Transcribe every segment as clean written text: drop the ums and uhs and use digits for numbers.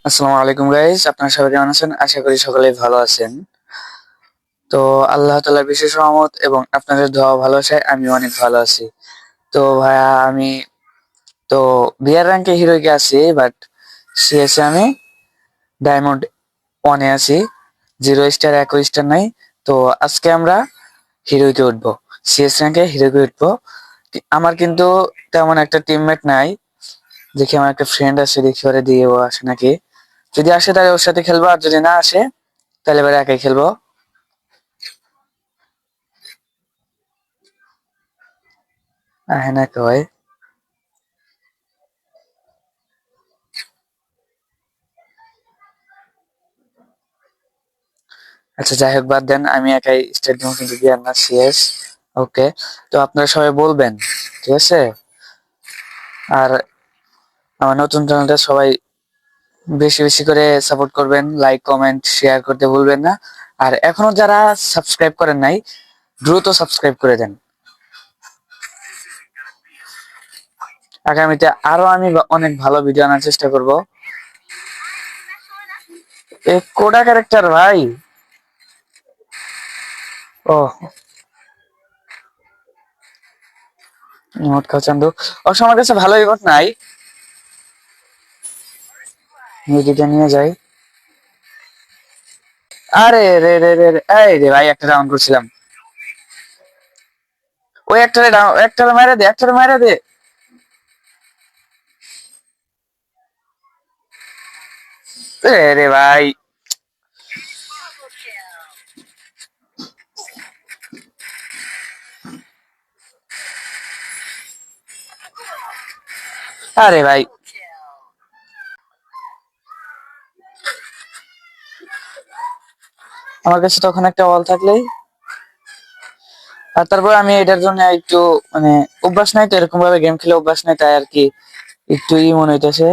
আসসালামু আলাইকুম গাইস, আপনারা সবাই কেমন আছেন? আশা করি সকলেই ভালো আছেন। তো আল্লাহ তাআলার বিশেষ রহমত এবং আপনাদের দোয়া ও ভালোবাসায় আমি অনেক ভালো আছি। তো ভাইয়া আমি তো বিয়ার র্যাঙ্কে হিরোইকে আছি, বাট সিএসএ আমি ডায়মন্ড ওয়ানে আছি। 0 স্টার 1 স্টার নাই। তো আজকে আমরা হিরোইকে উঠবো, সিএস র্যাঙ্কে হিরোইকে উঠবো। আমার কিন্তু তেমন একটা টিমমেট নাই। দেখি আমার একটা ফ্রেন্ড আছে, দেখি ওরে দিয়ে ও আসে নাকি। যদি আসে তাহলে ওর সাথে খেলবো, আর যদি না আসে তাহলে এবার একাই খেলবো। আহে না কয়। আচ্ছা যাই হোক, বাদ দেন, আমি একাই স্টার্ট দিব, কিন্তু গিয়ার না সিএস। ওকে, তো আপনারা সবাই বলবেন, ঠিক আছে? আর আমার নতুন চ্যানেলটা সবাই বেশি বেশি করে সাপোর্ট করবেন, লাইক কমেন্ট শেয়ার করতে ভুলবেন না। আর এখনো যারা সাবস্ক্রাইব করেন নাই, দ্রুত সাবস্ক্রাইব করে দেন। আগামীতে আরো আমি অনেক ভালো ভিডিও আনার চেষ্টা করব। এ কোডা ক্যারেক্টার ভাই। ও ইমোট খাও চান্দু। অবশ্য আমার কাছে ভালো ইমোট নাই, মিডিটা নিয়ে যাই। আরে রে রে রে রে, এই রে ভাই, একটা রাউন্ড করছিলাম। ওই একটারে মাইরা দে, একটারে মাইরা দে। রে ভাই। আরে ভাই, আমার কাছে তখন একটা ওয়াল থাকলেই। আর তারপর আমি এটার জন্য একটু মানে অভ্যাস নাই তো, এরকম ভাবে গেম খেলে অভ্যাস নাই, তাই আর কি একটু মনে হইতেছে।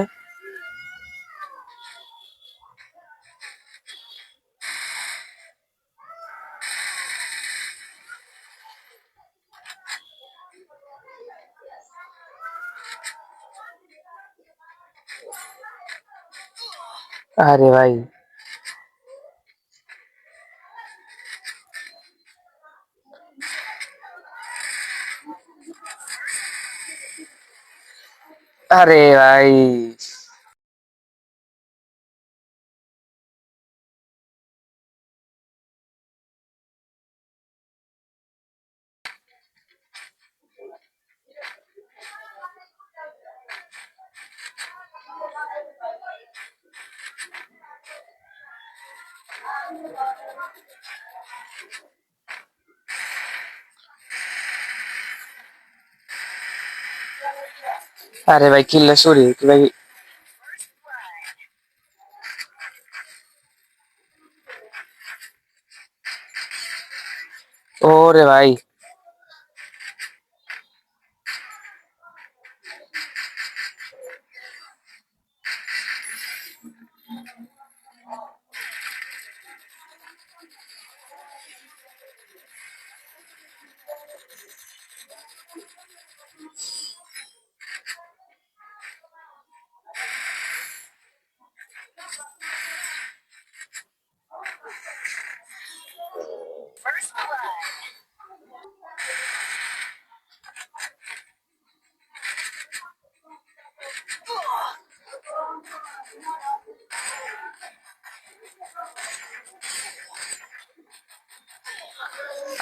আরে ভাই, আরে ভাই, আরে ভাই, কিল্লা সরি ভাই। ওরে ভাই,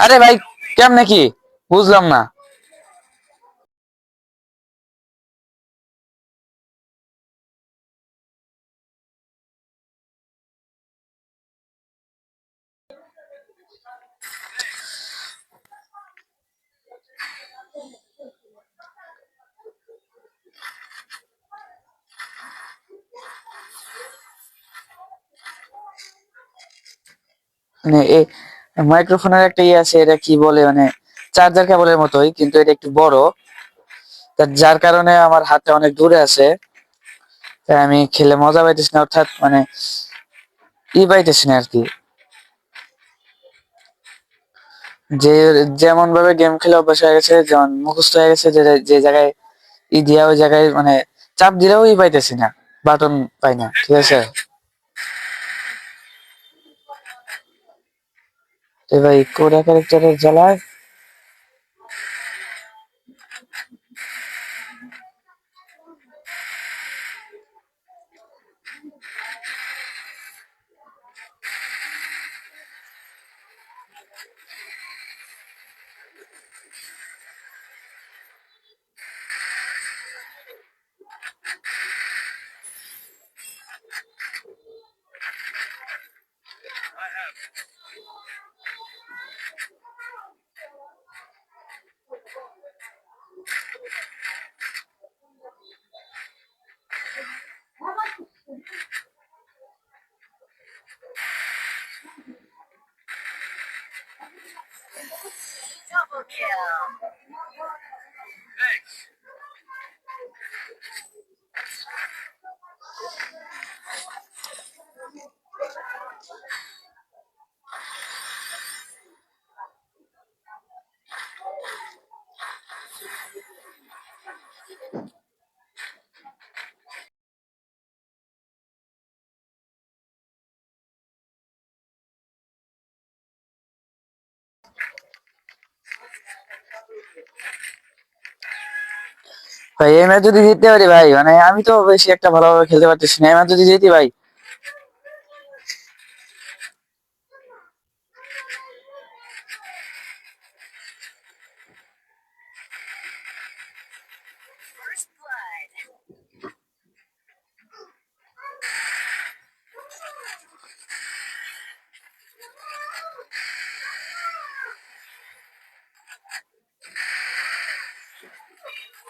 আরে ভাই, কেমনে কি বুঝলাম না। মানে এই মাইক্রোফোনের একটা ইয়ে আছে, এটা কি বলে, মানে চার্জার কেবলের মতোই, কিন্তু এটা একটু বড়। যার কারণে আমার হাতে অনেক দূরে আছে, তাই আমি খেলে মজা পাইতেছি না, অর্থাৎ মানে পাইতেছি না আর কি। যে যেমন ভাবে গেম খেলে অভ্যাস হয়ে গেছে, যেমন মুখস্থ হয়ে গেছে, যে যে জায়গায় দিয়া ওই জায়গায় মানে চাপ দিলেও পাইতেছি না, বাটন পাই না, ঠিক আছে। তো ভাই কোরা ক্যারেক্টারের জ্বালায় ভাই এই ম্যাচ যদি জিততে পারি ভাই, মানে আমি তো বেশি একটা ভালোভাবে খেলতে পারতেছি না, এই ম্যাচ যদি জিতি ভাই।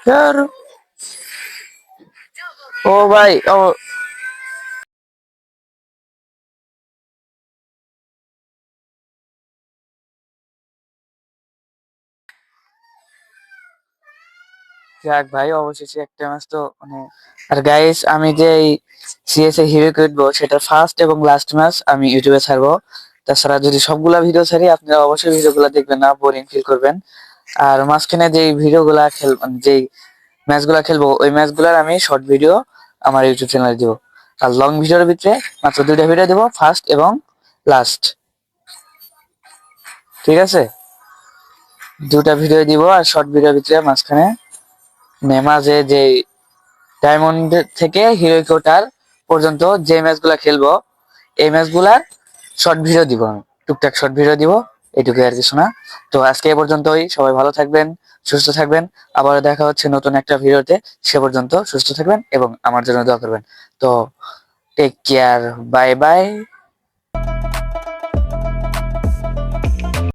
यार ও ভাই ও যাক ভাই, অবশেষে একটা ম্যাচ তো মানে। আর গাইস, আমি যে সিএস এ হিরো কিনবো সেটা ফার্স্ট এবং লাস্ট ম্যাচ আমি ইউটিউবে ছাড়বো। তাছাড়া যদি সবগুলা ভিডিও ছাড়ি, আপনারা অবশ্যই ভিডিওগুলো দেখবেন না, বোরিং ফিল করবেন। আর মাঝখানে যেই ভিডিওগুলা যেই ম্যাচগুলা খেলবো, ওই ম্যাচগুলার আমি শর্ট ভিডিও আমার ইউটিউব চ্যানেলে দিব। আর লং ভিডিওর ভিতরে মাত্র 2টা ভিডিও দিব, ফার্স্ট এবং লাস্ট। ঠিক আছে, 2টা ভিডিও দিব। আর শর্ট ভিডিওর ভিতরে মাঝখানে মাঝে যে ডায়মন্ড থেকে হিরো কোটার পর্যন্ত যে ম্যাচগুলা খেলবো, এই ম্যাচগুলার শর্ট ভিডিও দিব আমি, টুকটাক শর্ট ভিডিও দিব। এইটুকুই আর কিছু না। তো আজকে এ পর্যন্তই, সবাই ভালো থাকবেন, সুস্থ থাকবেন। আবার দেখা হচ্ছে নতুন একটা ভিডিওতে। সে পর্যন্ত সুস্থ থাকবেন এবং আমার জন্য দোয়া করবেন। তো টেক কেয়ার, বাই বাই।